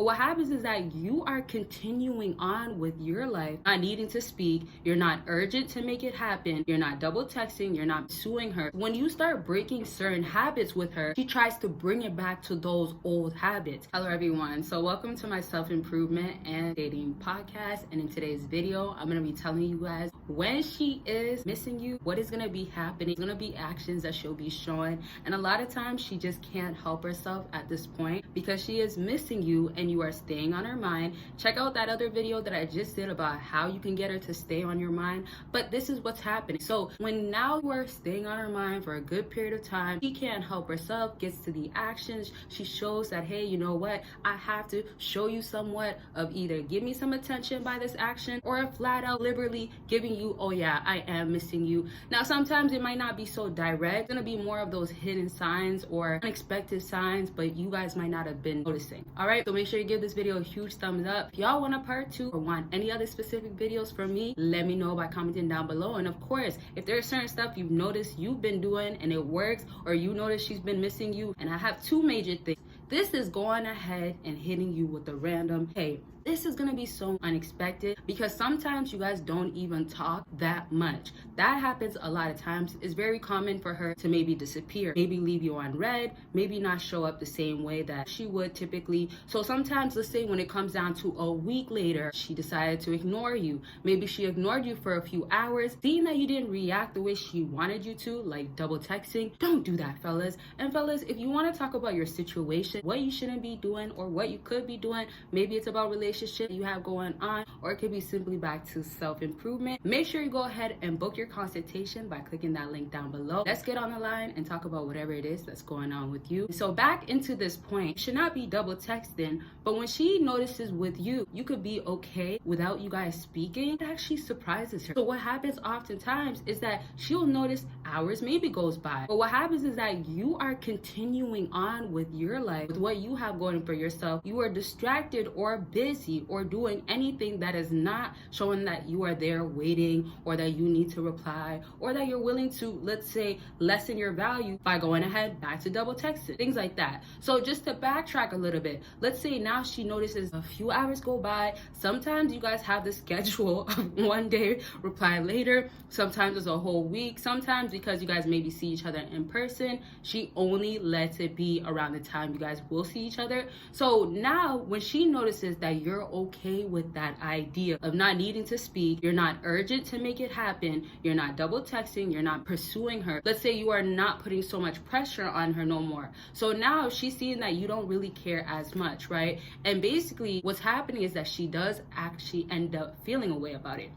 what happens is that you are continuing on with your life, not needing to speak. You're not urgent to make it happen. You're not double texting. You're not suing her. When you start breaking certain habits with her, she tries to bring it back to those old habits. Hello everyone. So welcome to my self-improvement and dating podcast. And in today's video, I'm going to be telling you guys when she is missing you, what is going to be happening. It's going to be actions that she'll be showing. And a lot of times she just can't help herself at this point because she is missing you and you are staying on her mind. Check out that other video that I just did about how you can get her to stay on your mind. But this is what's happening. So when now you are staying on her mind for a good period of time, she can't help herself, gets to the actions. She shows that, hey, you know what? I have to show you somewhat of either give me some attention by this action or flat out liberally giving you, oh yeah, I am missing you. Now, sometimes it might not be so direct. It's gonna be more of those hidden signs or unexpected signs, but you guys might not have been noticing. All right, so make sure you give this video a huge thumbs up. If y'all want a part 2 or want any other specific videos from me, let me know by commenting down below. And of course, if there's certain stuff you've noticed you've been doing and it works, or you notice she's been missing you, and I have 2 major things. This is going ahead and hitting you with a random, hey, this is gonna be so unexpected because sometimes you guys don't even talk that much. That happens a lot of times. It's very common for her to maybe disappear, maybe leave you on red, maybe not show up the same way that she would typically. So sometimes, let's say when it comes down to a week later, she decided to ignore you. Maybe she ignored you for a few hours, seeing that you didn't react the way she wanted you to, like double texting. Don't do that, fellas. And fellas, if you wanna talk about your situation, what you shouldn't be doing or what you could be doing, maybe it's about relationship you have going on, or it could be simply back to self-improvement, make sure you go ahead and book your consultation by clicking that link down below. Let's get on the line and talk about whatever it is that's going on with you. So back into this point, you should not be double texting, but when she notices with you, you could be okay without you guys speaking. It actually surprises her. So what happens oftentimes is that she'll notice hours maybe goes by, but what happens is that you are continuing on with your life, with what you have going for yourself. You are distracted or busy or doing anything that is not showing that you are there waiting, or that you need to reply, or that you're willing to, let's say, lessen your value by going ahead back to double texting, things like that. So just to backtrack a little bit, let's say now she notices a few hours go by. Sometimes you guys have the schedule of one day, reply later. Sometimes it's a whole week. Sometimes because you guys maybe see each other in person, she only lets it be around the time you guys will see each other. So now when she notices that you're okay with that idea of not needing to speak, you're not urgent to make it happen, you're not double texting, you're not pursuing her. Let's say you are not putting so much pressure on her no more. So now she's seeing that you don't really care as much, right? And basically what's happening is that she does actually end up feeling a way about it.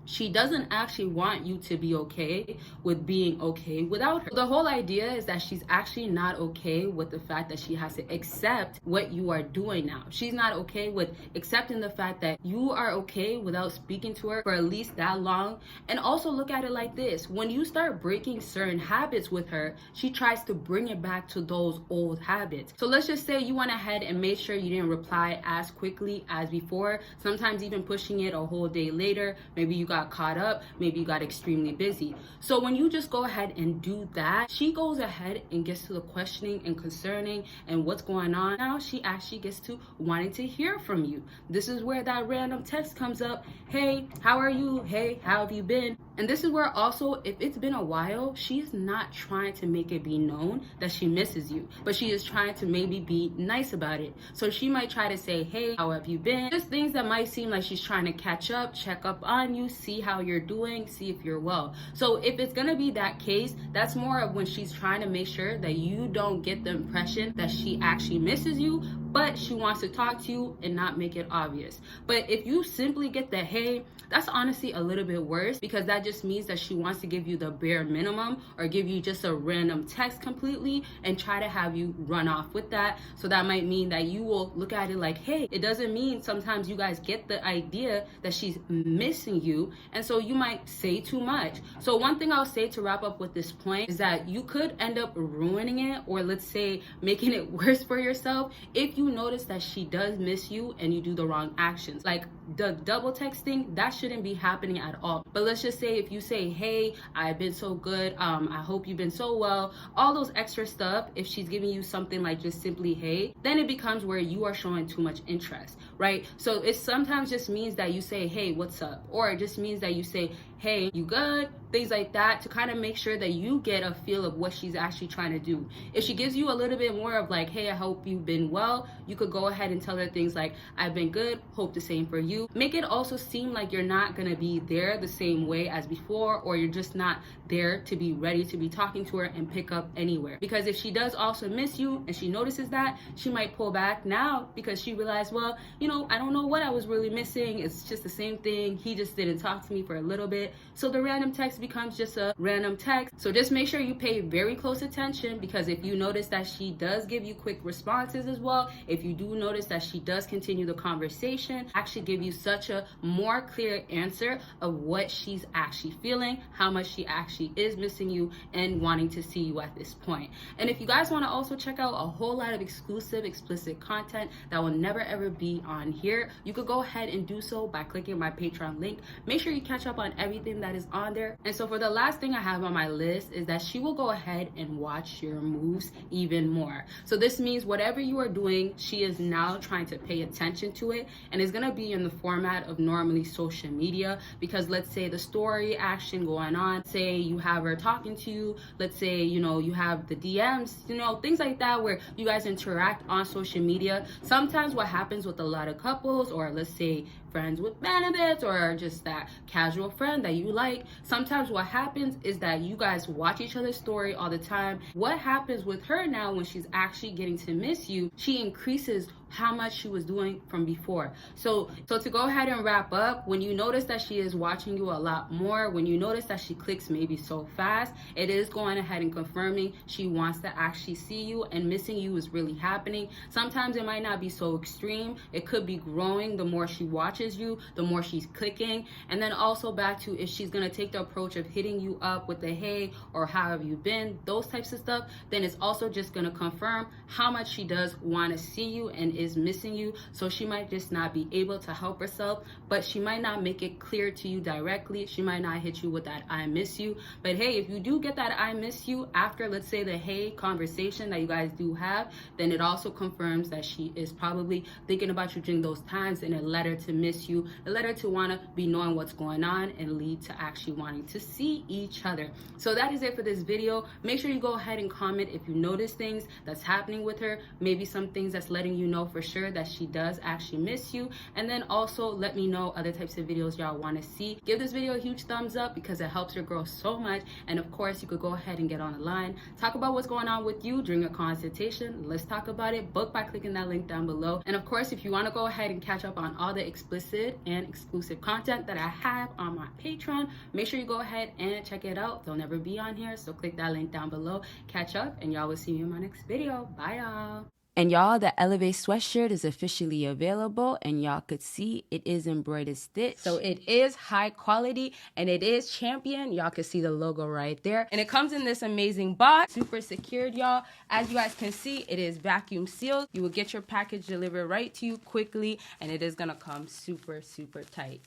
She doesn't actually want you to be okay with being okay without her. The whole idea is that she's actually not okay with the fact that she has to accept what you are doing now. She's not okay with accepting the fact that you are okay without speaking to her for at least that long. And also look at it like this. When you start breaking certain habits with her, she tries to bring it back to those old habits. So let's just say you went ahead and made sure you didn't reply as quickly as before, sometimes even pushing it a whole day later. Maybe you got caught up, maybe you got extremely busy. So when you just go ahead and do that, she goes ahead and gets to the questioning and concerning and what's going on. Now she actually gets to wanting to hear from you. This is where that random text comes up. Hey, how are you? Hey, how have you been? And this is where also, if it's been a while, she's not trying to make it be known that she misses you, but she is trying to maybe be nice about it. So she might try to say, hey, how have you been? Just things that might seem like she's trying to catch up, check up on you, see how you're doing, see if you're well. So if it's gonna be that case, that's more of when she's trying to make sure that you don't get the impression that she actually misses you, but she wants to talk to you and not make it obvious. But if you simply get the hey, that's honestly a little bit worse, because that just means that she wants to give you the bare minimum or give you just a random text completely and try to have you run off with that. So that might mean that you will look at it like, hey, it doesn't mean sometimes you guys get the idea that she's missing you, and so you might say too much. So one thing I'll say to wrap up with this point is that you could end up ruining it, or let's say making it worse for yourself, if you do notice that she does miss you and you do the wrong actions, like the double texting, that shouldn't be happening at all. But let's just say if you say, hey, I've been so good, I hope you've been so well, all those extra stuff, if she's giving you something like just simply hey, then it becomes where you are showing too much interest, right? So it sometimes just means that you say, hey, what's up? Or it just means that you say, hey, you good? Things like that, to kind of make sure that you get a feel of what she's actually trying to do. If she gives you a little bit more of like, hey, I hope you've been well, you could go ahead and tell her things like, I've been good, hope the same for you. Make it also seem like you're not gonna be there the same way as before, or you're just not there to be ready to be talking to her and pick up anywhere. Because if she does also miss you and she notices that, she might pull back now because she realized, well, you know, I don't know what I was really missing. It's just the same thing. He just didn't talk to me for a little bit. So the random text becomes just a random text. So just make sure you pay very close attention, because if you notice that she does give you quick responses as well, if you do notice that she does continue the conversation, actually give you such a more clear answer of what she's actually feeling, how much she actually is missing you and wanting to see you at this point. And if you guys want to also check out a whole lot of exclusive, explicit content that will never ever be on here, you could go ahead and do so by clicking my Patreon link. Make sure you catch up on everything that is on there. And so for the last thing I have on my list is that she will go ahead and watch your moves even more. So this means whatever you are doing, she is now trying to pay attention to it, and it's going to be in the format of normally social media. Because let's say the story action going on, say you have her talking to you, let's say, you know, you have the DMs, you know, things like that where you guys interact on social media. Sometimes what happens with a lot of couples, or let's say friends with benefits, or just that casual friend that you like, sometimes what happens is that you guys watch each other's story all the time. What happens with her now when she's actually getting to miss you, she increases how much she was doing from before. So to go ahead and wrap up, when you notice that she is watching you a lot more, when you notice that she clicks maybe so fast, it is going ahead and confirming she wants to actually see you, and missing you is really happening. Sometimes it might not be so extreme. It could be growing the more she watches you, the more she's clicking. And then also back to if she's gonna take the approach of hitting you up with the hey or how have you been, those types of stuff, then it's also just gonna confirm how much she does want to see you and is missing you. So she might just not be able to help herself, but she might not make it clear to you directly. She might not hit you with that I miss you. But hey, if you do get that I miss you after, let's say, the hey conversation that you guys do have, then it also confirms that she is probably thinking about you during those times, and it led her to miss you. It led her to want to be knowing what's going on and lead to actually wanting to see each other. So that is it for this video. Make sure you go ahead and comment if you notice things that's happening with her, maybe some things that's letting you know for sure that she does actually miss you. And then also let me know other types of videos y'all want to see. Give this video a huge thumbs up because it helps your girl so much. And of course, you could go ahead and get on the line, talk about what's going on with you during a consultation. Let's talk about it. Book by clicking that link down below. And of course, if you want to go ahead and catch up on all the explicit and exclusive content that I have on my Patreon, make sure you go ahead and check it out. They'll never be on here, so click that link down below. Catch up, and y'all will see me in my next video. Bye, y'all. And y'all, the Elevate sweatshirt is officially available, and y'all could see it is embroidered stitch. So it is high quality, and it is champion. Y'all can see the logo right there. And it comes in this amazing box, super secured, y'all. As you guys can see, it is vacuum sealed. You will get your package delivered right to you quickly, and it is gonna come super, super tight.